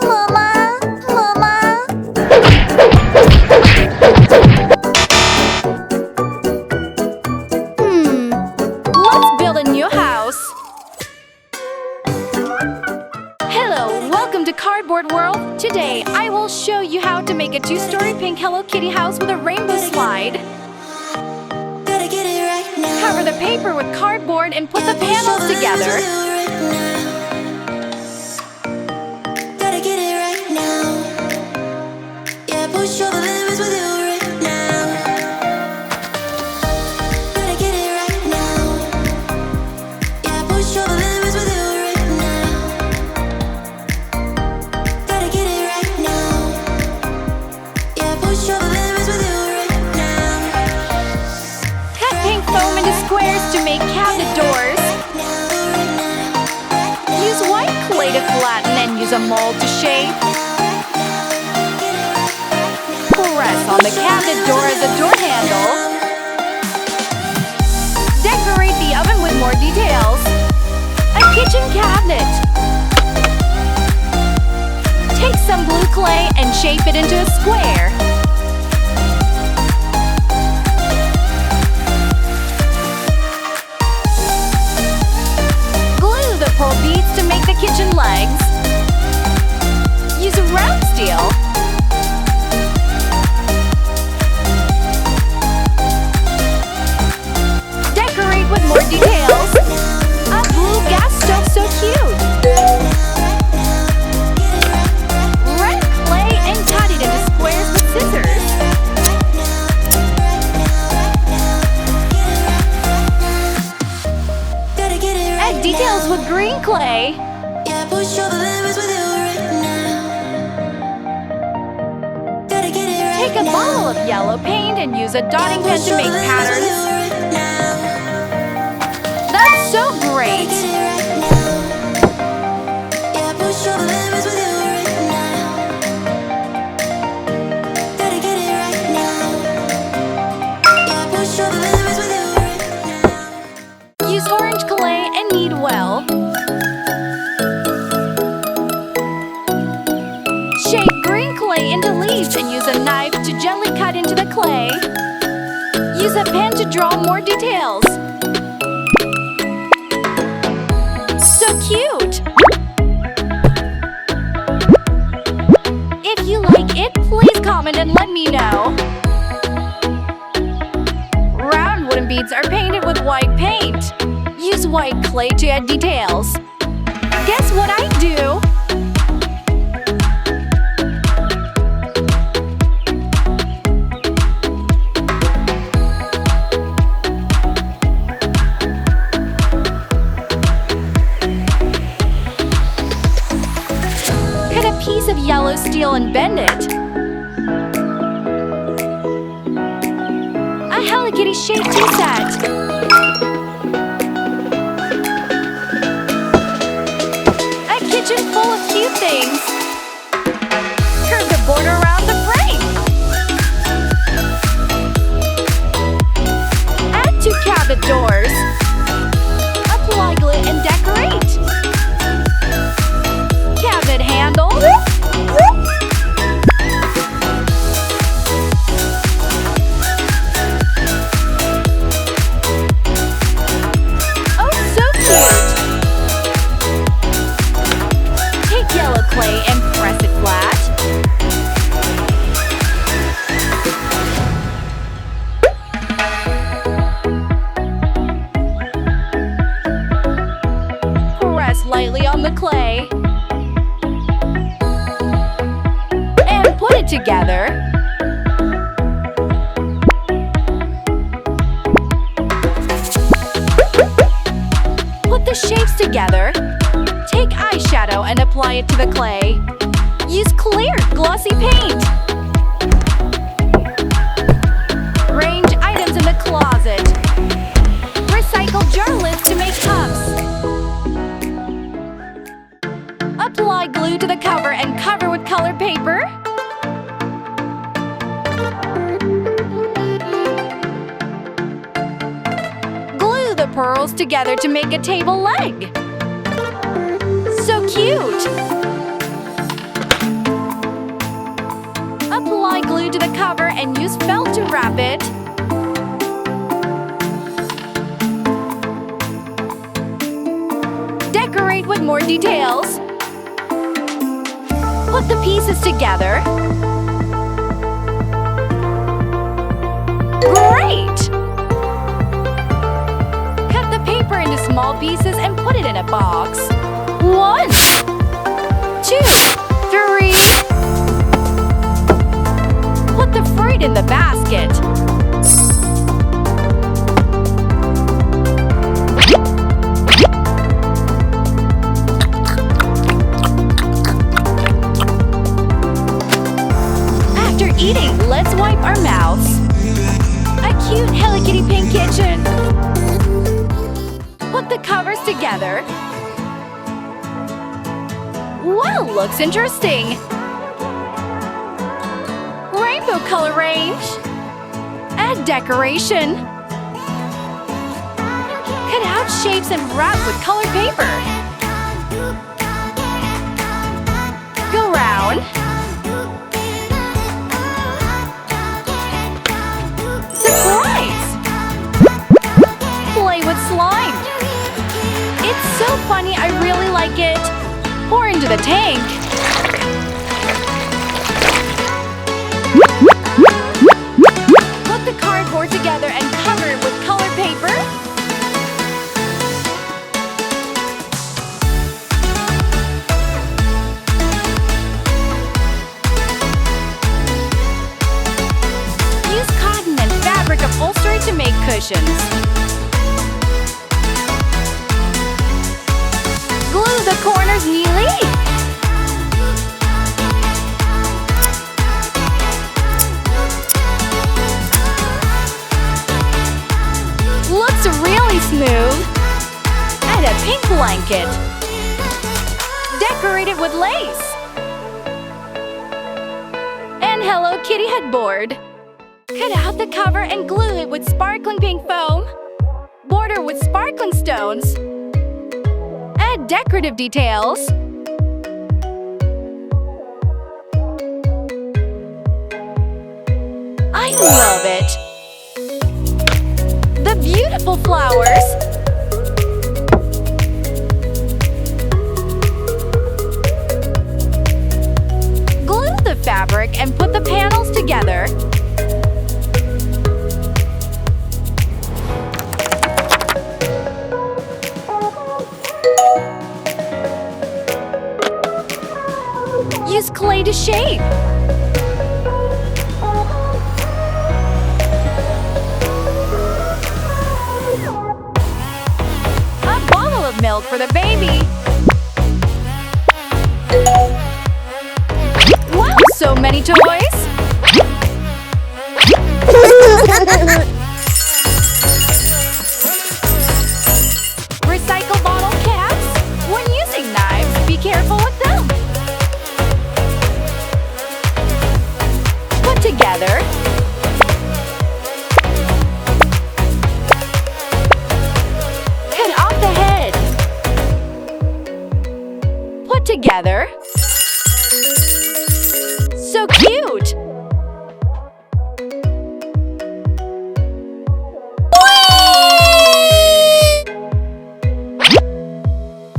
Mama, Mama. Let's build a new house. Hello, welcome to Cardboard World. Today, I will show you how to make a two-story pink Hello Kitty house with a rainbow slide. Cover the paper with cardboard and put the panels together. Cut pink foam into squares to make cabinet doors. Use white clay to flatten and use a mold to shape. Press on the cabinet door as a door handle. Decorate the oven with more details. A kitchen cabinet. Take some blue clay and shape it into a square. Glue the pearl beads to make the kitchen legs. Use a round steel. Decorate with more details. A blue gas stove, so cute. Red clay and cut it into squares with scissors. Add details with green clay. Take a bottle of yellow paint and use a dotting pen to make patterns. That's so great! Use orange clay and knead well. Shape green clay into leaves and use a knife to gently cut into the clay. Use a pen to draw more details. So cute! If you like it, please comment and let me know. Round wooden beads are painted with white paint. Use white clay to add details. Guess what I do? Cut a piece of yellow steel and bend it. A Hello Kitty shape tea set. A kitchen full of cute things. Curve the border around the frame. Add 2 cabinet doors. Apply glue and decorate. Cabinet handle. Oh, so cute! Take yellow clay and press it flat. Press lightly on the clay. And put it together. Put the shapes together. Take eyeshadow and apply it to the clay. Use clear, glossy paint. Range items in the closet. Recycle jar lids to make cups. Apply glue to the cover and cover with colored paper. pearls together to make a table leg. So cute! Apply glue to the cover and use felt to wrap it. Decorate with more details. Put the pieces together. Great! Cut the paper into small pieces and put it in a box. 1, 2, 3. Put the fruit in the basket. After eating, let's wipe our mouths. A cute Hello Kitty pink kitchen. Put the covers together. Wow, looks interesting. Rainbow color range. Add decoration. Cut out shapes and wrap with colored paper. Go round. Surprise! Play with slime. It's so funny, I really like it. Pour into the tank. Put the cardboard together and cover it with colored paper. Use cotton and fabric upholstery to make cushions. Glue the corners neatly. Looks really smooth. Add a pink blanket. Decorate it with lace. And Hello Kitty headboard. Cut out the cover and glue it with sparkling pink foam. Border with sparkling stones. Add decorative details. I love it! The beautiful flowers! Glue the fabric and put the panels together. Use clay to shape. A bottle of milk for the baby. Wow, so many toys! Recycle bottle caps. When using knives, be careful with them. Put together. Cut off the head. Put together. So cute!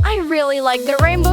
I really like the rainbow